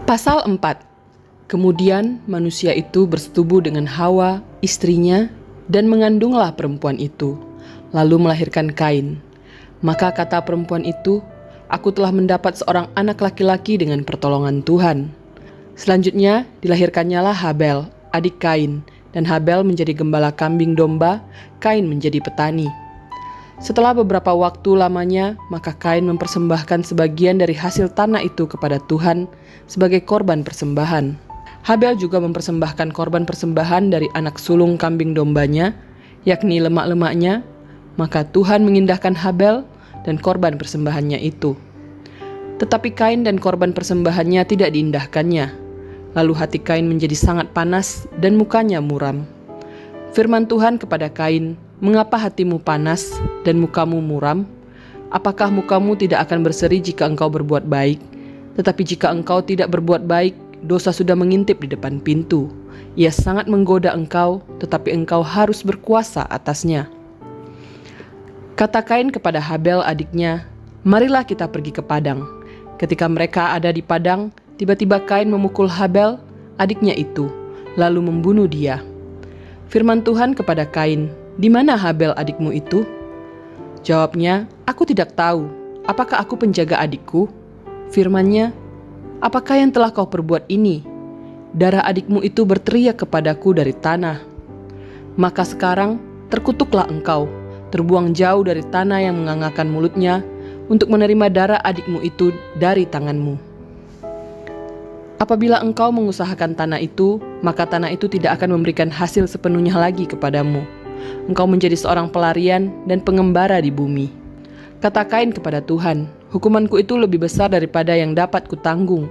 Pasal 4. Kemudian manusia itu bersetubuh dengan Hawa, istrinya, dan mengandunglah perempuan itu, lalu melahirkan Kain. Maka kata perempuan itu, "Aku telah mendapat seorang anak laki-laki dengan pertolongan Tuhan." Selanjutnya dilahirkannya Habel, adik Kain, dan Habel menjadi gembala kambing domba, Kain menjadi petani. Setelah beberapa waktu lamanya, maka Kain mempersembahkan sebagian dari hasil tanah itu kepada Tuhan sebagai korban persembahan. Habel juga mempersembahkan korban persembahan dari anak sulung kambing dombanya, yakni lemak-lemaknya, maka Tuhan mengindahkan Habel dan korban persembahannya itu. Tetapi Kain dan korban persembahannya tidak diindahkannya. Lalu hati Kain menjadi sangat panas dan mukanya muram. Firman Tuhan kepada Kain, "Mengapa hatimu panas dan mukamu muram? Apakah mukamu tidak akan berseri jika engkau berbuat baik? Tetapi jika engkau tidak berbuat baik, dosa sudah mengintip di depan pintu. Ia sangat menggoda engkau, tetapi engkau harus berkuasa atasnya." Kata Kain kepada Habel adiknya, "Marilah kita pergi ke padang." Ketika mereka ada di padang, tiba-tiba Kain memukul Habel, adiknya itu, lalu membunuh dia. Firman Tuhan kepada Kain, "Di mana Habel adikmu itu?" Jawabnya, "Aku tidak tahu. Apakah aku penjaga adikku?" Firman-Nya, "Apakah yang telah kau perbuat ini? Darah adikmu itu berteriak kepadaku dari tanah. Maka sekarang terkutuklah engkau, terbuang jauh dari tanah yang mengangakkan mulutnya, untuk menerima darah adikmu itu dari tanganmu. Apabila engkau mengusahakan tanah itu, maka tanah itu tidak akan memberikan hasil sepenuhnya lagi kepadamu. Engkau menjadi seorang pelarian dan pengembara di bumi." Kata Kain kepada Tuhan, "Hukumanku itu lebih besar daripada yang dapat kutanggung.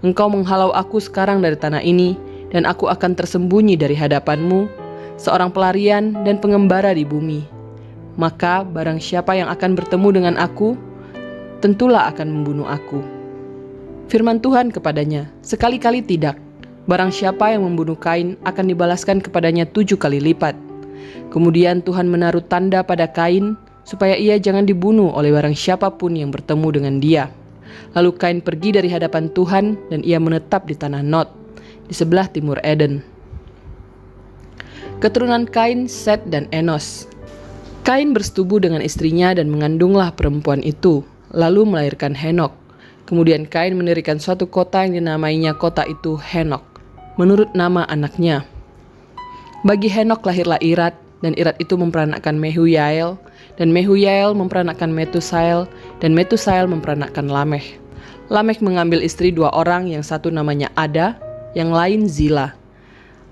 Engkau menghalau aku sekarang dari tanah ini, dan aku akan tersembunyi dari hadapanmu, seorang pelarian dan pengembara di bumi. Maka barang siapa yang akan bertemu dengan aku, tentulah akan membunuh aku." Firman Tuhan kepadanya, "Sekali-kali tidak. Barang siapa yang membunuh Kain akan dibalaskan kepadanya 7 kali lipat." Kemudian Tuhan menaruh tanda pada Kain, supaya ia jangan dibunuh oleh barang siapapun yang bertemu dengan dia. Lalu Kain pergi dari hadapan Tuhan, dan ia menetap di tanah Nod, di sebelah timur Eden. Keturunan Kain, Set, dan Enos. Kain bersetubuh dengan istrinya dan mengandunglah perempuan itu, lalu melahirkan Henok. Kemudian Kain mendirikan suatu kota yang dinamainya kota itu Henok, menurut nama anaknya. Bagi Henok lahirlah Irad, dan Irad itu memperanakkan Mehujael, dan Mehujael memperanakkan Metusael, dan Metusael memperanakkan Lamekh. Lamekh mengambil istri 2 orang, yang satu namanya Ada, yang lain Zila.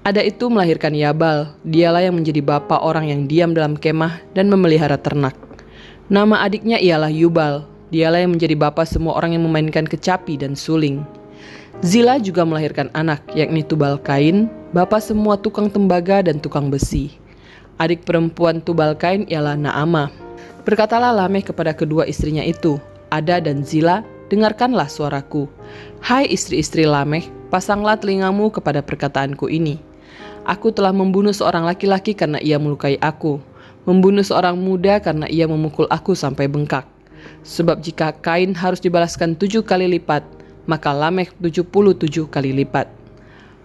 Ada itu melahirkan Yabal, dialah yang menjadi bapa orang yang diam dalam kemah dan memelihara ternak. Nama adiknya ialah Yubal, dialah yang menjadi bapa semua orang yang memainkan kecapi dan suling. Zila juga melahirkan anak, yakni Tubal Kain, bapa semua tukang tembaga dan tukang besi. Adik perempuan Tubal Kain ialah Naamah. Berkatalah Lamekh kepada kedua istrinya itu, "Ada dan Zila, dengarkanlah suaraku. Hai istri-istri Lamekh, pasanglah telingamu kepada perkataanku ini. Aku telah membunuh seorang laki-laki karena ia melukai aku, membunuh seorang muda karena ia memukul aku sampai bengkak. Sebab jika Kain harus dibalaskan 7 kali lipat, maka Lamekh 77 kali lipat."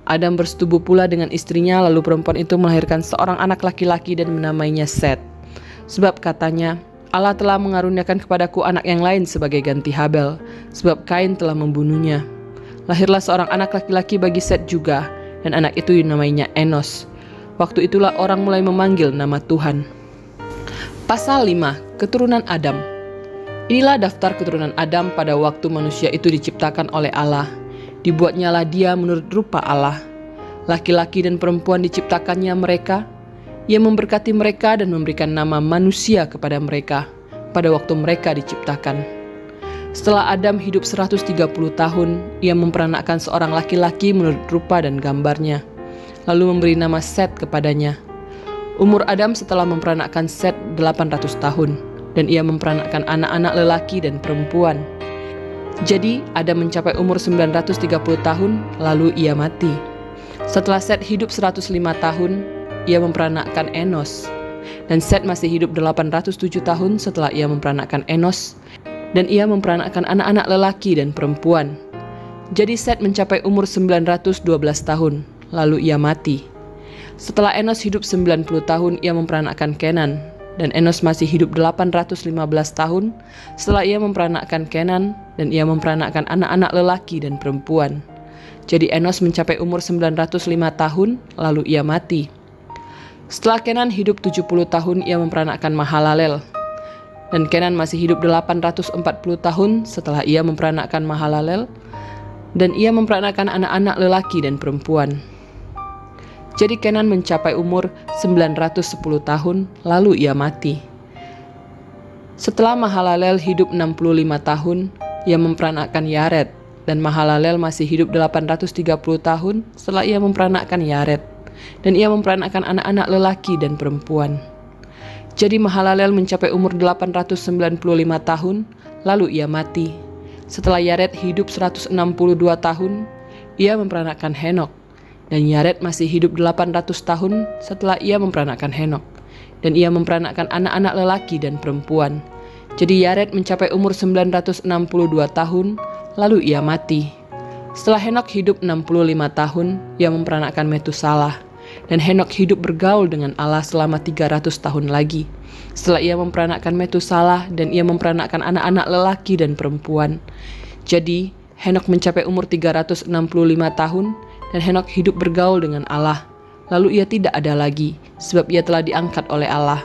Adam bersetubuh pula dengan istrinya, lalu perempuan itu melahirkan seorang anak laki-laki dan menamainya Set. Sebab katanya, "Allah telah mengaruniakan kepadaku anak yang lain sebagai ganti Habel, sebab Kain telah membunuhnya." Lahirlah seorang anak laki-laki bagi Set juga, dan anak itu dinamainya Enos. Waktu itulah orang mulai memanggil nama Tuhan. Pasal 5. Keturunan Adam. Inilah daftar keturunan Adam pada waktu manusia itu diciptakan oleh Allah. Dibuatnyalah dia menurut rupa Allah. Laki-laki dan perempuan diciptakannya mereka. Ia memberkati mereka dan memberikan nama manusia kepada mereka pada waktu mereka diciptakan. Setelah Adam hidup 130 tahun, ia memperanakkan seorang laki-laki menurut rupa dan gambarnya, lalu memberi nama Set kepadanya. Umur Adam setelah memperanakkan Set 800 tahun. Dan ia memperanakkan anak-anak lelaki dan perempuan. Jadi Adam mencapai umur 930 tahun, lalu ia mati. Setelah Set hidup 105 tahun, ia memperanakkan Enos. Dan Set masih hidup 807 tahun setelah ia memperanakkan Enos, dan ia memperanakkan anak-anak lelaki dan perempuan. Jadi Set mencapai umur 912 tahun, lalu ia mati. Setelah Enos hidup 90 tahun, ia memperanakkan Kenan, dan Enos masih hidup 815 tahun setelah ia memperanakkan Kenan, dan ia memperanakkan anak-anak lelaki dan perempuan. Jadi Enos mencapai umur 905 tahun, lalu ia mati. Setelah Kenan hidup 70 tahun, ia memperanakkan Mahalalel, dan Kenan masih hidup 840 tahun setelah ia memperanakkan Mahalalel, dan ia memperanakkan anak-anak lelaki dan perempuan. Jadi Kenan mencapai umur 910 tahun, lalu ia mati. Setelah Mahalalel hidup 65 tahun, ia memperanakkan Yared, dan Mahalalel masih hidup 830 tahun setelah ia memperanakkan Yared, dan ia memperanakkan anak-anak lelaki dan perempuan. Jadi Mahalalel mencapai umur 895 tahun, lalu ia mati. Setelah Yared hidup 162 tahun, ia memperanakkan Henok, dan Yared masih hidup 800 tahun setelah ia memperanakkan Henok, dan ia memperanakkan anak-anak lelaki dan perempuan. Jadi Yared mencapai umur 962 tahun, lalu ia mati. Setelah Henok hidup 65 tahun, ia memperanakkan Metusalah, dan Henok hidup bergaul dengan Allah selama 300 tahun lagi. Setelah ia memperanakkan Metusalah, dan ia memperanakkan anak-anak lelaki dan perempuan. Jadi Henok mencapai umur 365 tahun, dan Henok hidup bergaul dengan Allah. Lalu ia tidak ada lagi, sebab ia telah diangkat oleh Allah.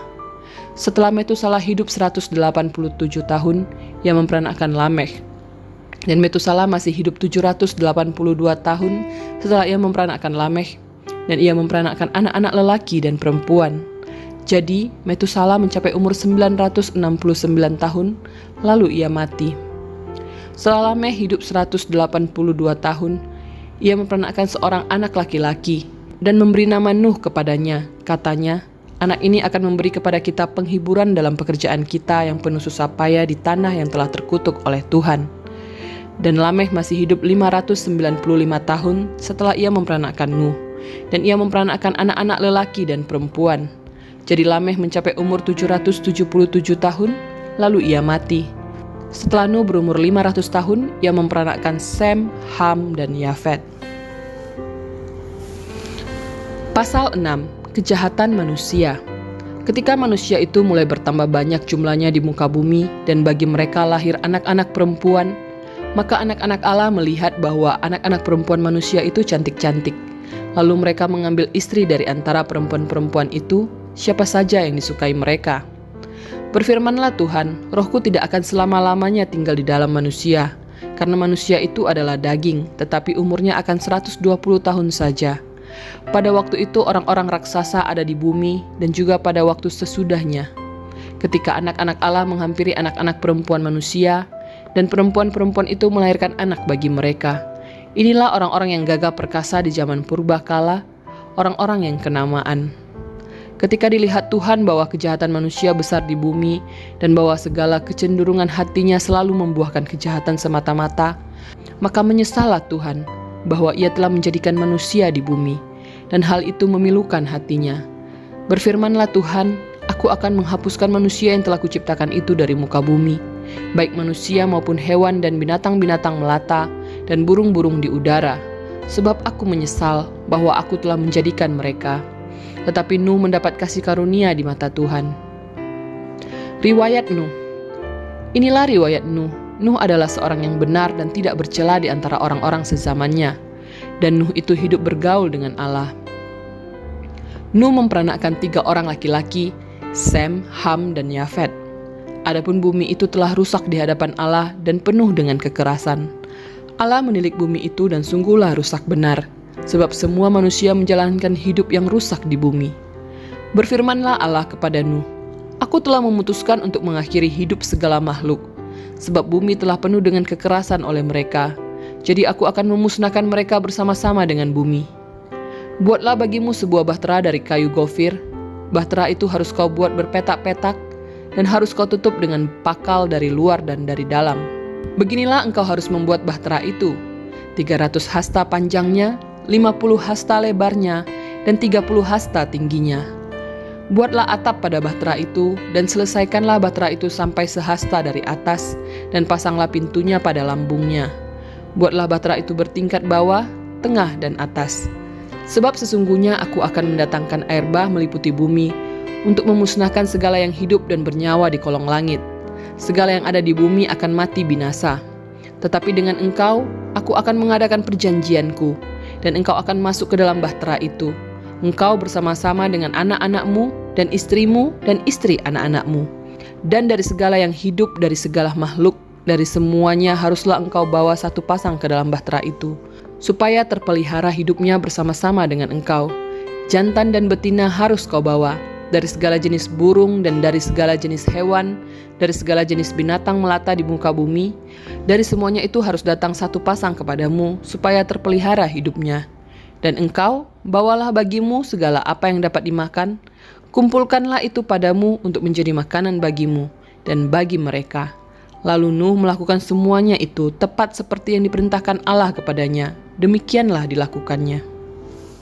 Setelah Metusalah hidup 187 tahun, ia memperanakkan Lamekh. Dan Metusalah masih hidup 782 tahun setelah ia memperanakkan Lamekh, dan ia memperanakkan anak-anak lelaki dan perempuan. Jadi Metusalah mencapai umur 969 tahun, lalu ia mati. Setelah Lamekh hidup 182 tahun, ia memperanakkan seorang anak laki-laki dan memberi nama Nuh kepadanya. Katanya, anak ini akan memberi kepada kita penghiburan dalam pekerjaan kita yang penuh susah payah di tanah yang telah terkutuk oleh Tuhan. Dan Lamekh masih hidup 595 tahun setelah ia memperanakkan Nuh, dan ia memperanakkan anak-anak lelaki dan perempuan. Jadi Lamekh mencapai umur 777 tahun, lalu ia mati. Setelah Nuh berumur 500 tahun, ia memperanakkan Sem, Ham, dan Yafet. Pasal 6. Kejahatan manusia. Ketika manusia itu mulai bertambah banyak jumlahnya di muka bumi, dan bagi mereka lahir anak-anak perempuan, maka anak-anak Allah melihat bahwa anak-anak perempuan manusia itu cantik-cantik. Lalu mereka mengambil istri dari antara perempuan-perempuan itu, siapa saja yang disukai mereka. Berfirmanlah Tuhan, rohku tidak akan selama-lamanya tinggal di dalam manusia, karena manusia itu adalah daging, tetapi umurnya akan 120 tahun saja. Pada waktu itu orang-orang raksasa ada di bumi, dan juga pada waktu sesudahnya. Ketika anak-anak Allah menghampiri anak-anak perempuan manusia, dan perempuan-perempuan itu melahirkan anak bagi mereka. Inilah orang-orang yang gagah perkasa di zaman purbakala, orang-orang yang kenamaan. Ketika dilihat Tuhan bahwa kejahatan manusia besar di bumi, dan bahwa segala kecenderungan hatinya selalu membuahkan kejahatan semata-mata, maka menyesallah Tuhan bahwa ia telah menjadikan manusia di bumi, dan hal itu memilukan hatinya. Berfirmanlah Tuhan, aku akan menghapuskan manusia yang telah kuciptakan itu dari muka bumi, baik manusia maupun hewan dan binatang-binatang melata, dan burung-burung di udara, sebab aku menyesal bahwa aku telah menjadikan mereka. Tetapi Nuh mendapat kasih karunia di mata Tuhan. Riwayat Nuh. Inilah riwayat Nuh. Nuh adalah seorang yang benar dan tidak bercela di antara orang-orang sezamannya. Dan Nuh itu hidup bergaul dengan Allah. Nuh memperanakkan 3 orang laki-laki, Sem, Ham, dan Yafet. Adapun bumi itu telah rusak di hadapan Allah dan penuh dengan kekerasan. Allah menilik bumi itu dan sungguhlah rusak benar, sebab semua manusia menjalankan hidup yang rusak di bumi. Berfirmanlah Allah kepada Nuh, aku telah memutuskan untuk mengakhiri hidup segala makhluk, sebab bumi telah penuh dengan kekerasan oleh mereka. Jadi aku akan memusnahkan mereka bersama-sama dengan bumi. Buatlah bagimu sebuah bahtera dari kayu gofir. Bahtera itu harus kau buat berpetak-petak, dan harus kau tutup dengan pakal dari luar dan dari dalam. Beginilah engkau harus membuat bahtera itu. 300 hasta panjangnya, 50 hasta lebarnya, dan 30 hasta tingginya. Buatlah atap pada bahtera itu, dan selesaikanlah bahtera itu sampai sehasta dari atas, dan pasanglah pintunya pada lambungnya. Buatlah bahtera itu bertingkat bawah, tengah, dan atas. Sebab sesungguhnya aku akan mendatangkan air bah meliputi bumi untuk memusnahkan segala yang hidup dan bernyawa di kolong langit. Segala yang ada di bumi akan mati binasa. Tetapi dengan engkau, aku akan mengadakan perjanjianku, dan engkau akan masuk ke dalam bahtera itu. Engkau bersama-sama dengan anak-anakmu dan istrimu dan istri anak-anakmu. Dan dari segala yang hidup, dari segala makhluk, dari semuanya haruslah engkau bawa satu pasang ke dalam bahtera itu, supaya terpelihara hidupnya bersama-sama dengan engkau. Jantan dan betina harus kau bawa, dari segala jenis burung dan dari segala jenis hewan, dari segala jenis binatang melata di muka bumi. Dari semuanya itu harus datang satu pasang kepadamu, supaya terpelihara hidupnya. Dan engkau, bawalah bagimu segala apa yang dapat dimakan, kumpulkanlah itu padamu untuk menjadi makanan bagimu dan bagi mereka. Lalu Nuh melakukan semuanya itu tepat seperti yang diperintahkan Allah kepadanya. Demikianlah dilakukannya.